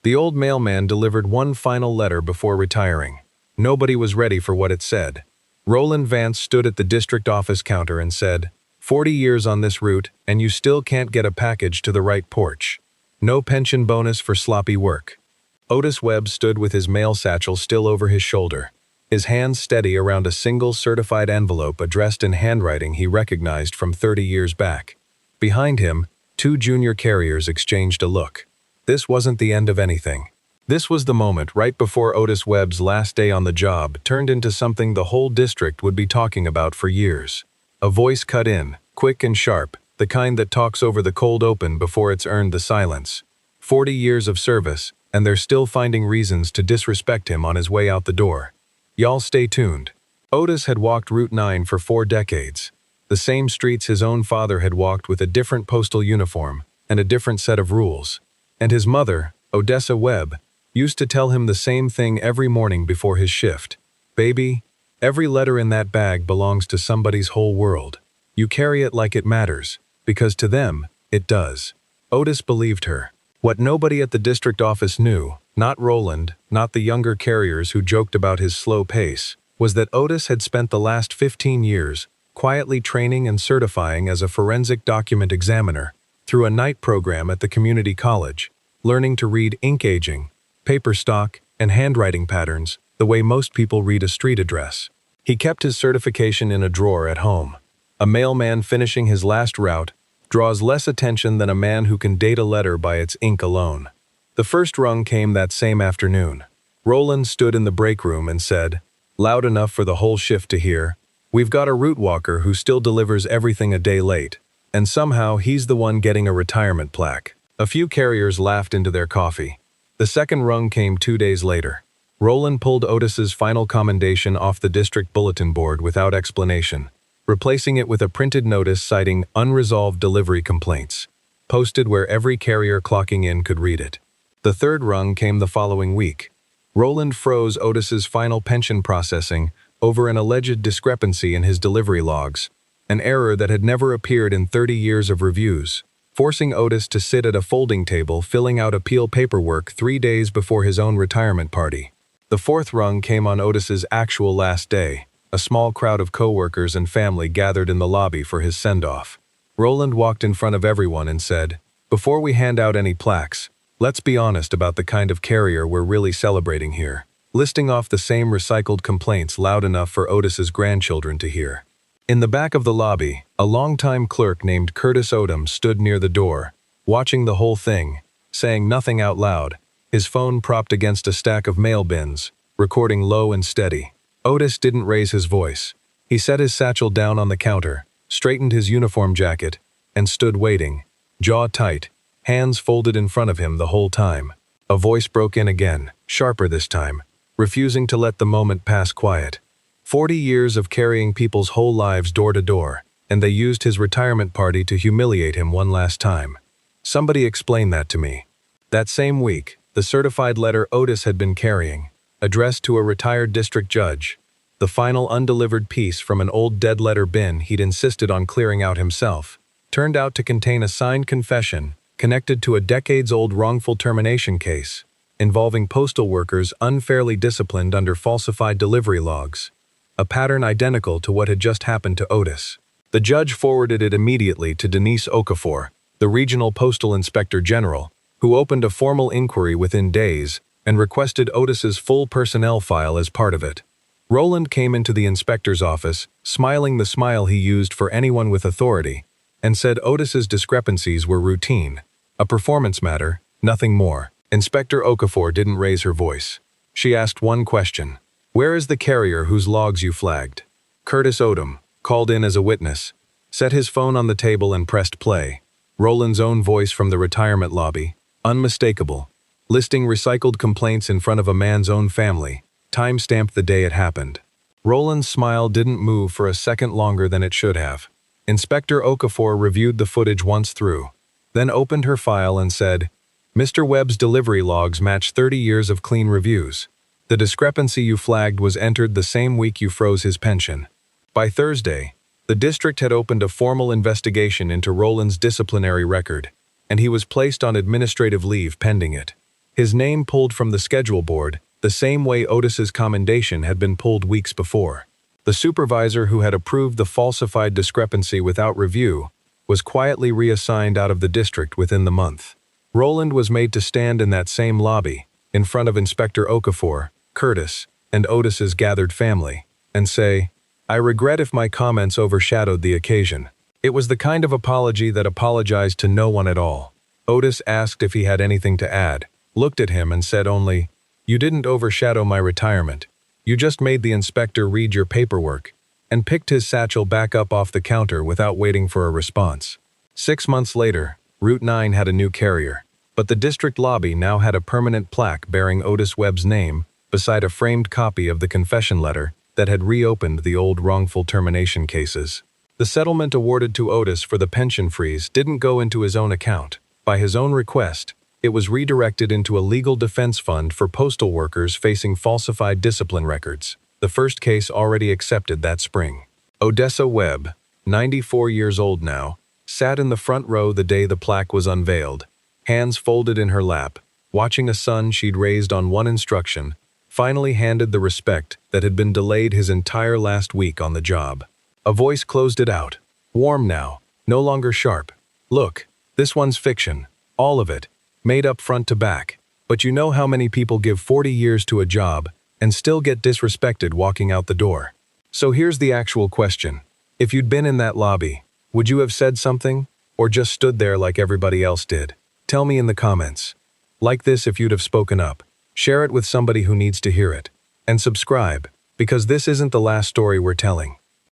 The old mailman delivered one final letter before retiring. Nobody was ready for what it said. Roland Vance stood at the district office counter and said, 40 years on this route, and you still can't get a package to the right porch. No pension bonus for sloppy work. Otis Webb stood with his mail satchel still over his shoulder, his hands steady around a single certified envelope addressed in handwriting he recognized from 30 years back. Behind him, two junior carriers exchanged a look. This wasn't the end of anything. This was the moment right before Otis Webb's last day on the job turned into something the whole district would be talking about for years. A voice cut in, quick and sharp, the kind that talks over the cold open before it's earned the silence. 40 years of service, and they're still finding reasons to disrespect him on his way out the door. Y'all stay tuned. Otis had walked Route 9 for 4 decades. The same streets his own father had walked with a different postal uniform and a different set of rules. And his mother, Odessa Webb, used to tell him the same thing every morning before his shift. Baby, every letter in that bag belongs to somebody's whole world. You carry it like it matters, because to them, it does. Otis believed her. What nobody at the district office knew, not Roland, not the younger carriers who joked about his slow pace, was that Otis had spent the last 15 years quietly training and certifying as a forensic document examiner through a night program at the community college, learning to read ink aging, paper stock, and handwriting patterns the way most people read a street address. He kept his certification in a drawer at home. A mailman finishing his last route draws less attention than a man who can date a letter by its ink alone. The first rung came that same afternoon. Roland stood in the break room and said, loud enough for the whole shift to hear, "We've got a route walker who still delivers everything a day late, and somehow he's the one getting a retirement plaque." A few carriers laughed into their coffee. The second rung came 2 days later. Roland pulled Otis's final commendation off the district bulletin board without explanation, replacing it with a printed notice citing unresolved delivery complaints, posted where every carrier clocking in could read it. The third rung came the following week. Roland froze Otis's final pension processing over an alleged discrepancy in his delivery logs, an error that had never appeared in 30 years of reviews, forcing Otis to sit at a folding table filling out appeal paperwork 3 days before his own retirement party. The fourth rung came on Otis's actual last day. A small crowd of coworkers and family gathered in the lobby for his send-off. Roland walked in front of everyone and said, "Before we hand out any plaques, let's be honest about the kind of carrier we're really celebrating here," listing off the same recycled complaints loud enough for Otis's grandchildren to hear. In the back of the lobby, a longtime clerk named Curtis Odom stood near the door, watching the whole thing, saying nothing out loud, his phone propped against a stack of mail bins, recording low and steady. Otis didn't raise his voice. He set his satchel down on the counter, straightened his uniform jacket, and stood waiting, jaw tight, hands folded in front of him the whole time. A voice broke in again, sharper this time, refusing to let the moment pass quiet. 40 years of carrying people's whole lives door to door, and they used his retirement party to humiliate him one last time. Somebody explain that to me. That same week, the certified letter Otis had been carrying, addressed to a retired district judge, the final undelivered piece from an old dead letter bin he'd insisted on clearing out himself, turned out to contain a signed confession connected to a decades-old wrongful termination case involving postal workers unfairly disciplined under falsified delivery logs, a pattern identical to what had just happened to Otis. The judge forwarded it immediately to Denise Okafor, the regional postal inspector general, who opened a formal inquiry within days and requested Otis's full personnel file as part of it. Roland came into the inspector's office, smiling the smile he used for anyone with authority, and said Otis's discrepancies were routine, a performance matter, nothing more. Inspector Okafor didn't raise her voice. She asked one question. "Where is the carrier whose logs you flagged?" Curtis Odom, called in as a witness, set his phone on the table and pressed play. Roland's own voice from the retirement lobby, unmistakable, listing recycled complaints in front of a man's own family, time-stamped the day it happened. Roland's smile didn't move for a second longer than it should have. Inspector Okafor reviewed the footage once through, then opened her file and said, "Mr. Webb's delivery logs match 30 years of clean reviews. The discrepancy you flagged was entered the same week you froze his pension." By Thursday, the district had opened a formal investigation into Roland's disciplinary record, and he was placed on administrative leave pending it. His name pulled from the schedule board, the same way Otis's commendation had been pulled weeks before. The supervisor who had approved the falsified discrepancy without review was quietly reassigned out of the district within the month. Roland was made to stand in that same lobby, in front of Inspector Okafor, Curtis, and Otis's gathered family, and say, "I regret if my comments overshadowed the occasion." It was the kind of apology that apologized to no one at all. Otis asked if he had anything to add, looked at him and said only, "You didn't overshadow my retirement. You just made the inspector read your paperwork," and picked his satchel back up off the counter without waiting for a response. 6 months later, Route 9 had a new carrier, but the district lobby now had a permanent plaque bearing Otis Webb's name beside a framed copy of the confession letter that had reopened the old wrongful termination cases. The settlement awarded to Otis for the pension freeze didn't go into his own account. By his own request, it was redirected into a legal defense fund for postal workers facing falsified discipline records, the first case already accepted that spring. Odessa Webb, 94 years old now, sat in the front row the day the plaque was unveiled, hands folded in her lap, watching a son she'd raised on one instruction, finally handed the respect that had been delayed his entire last week on the job. A voice closed it out, warm now, no longer sharp. "Look, this one's fiction, all of it, made up front to back, but you know how many people give 40 years to a job and still get disrespected walking out the door. So here's the actual question. If you'd been in that lobby, would you have said something, or just stood there like everybody else did? Tell me in the comments. Like this if you'd have spoken up. Share it with somebody who needs to hear it. And subscribe, because this isn't the last story we're telling.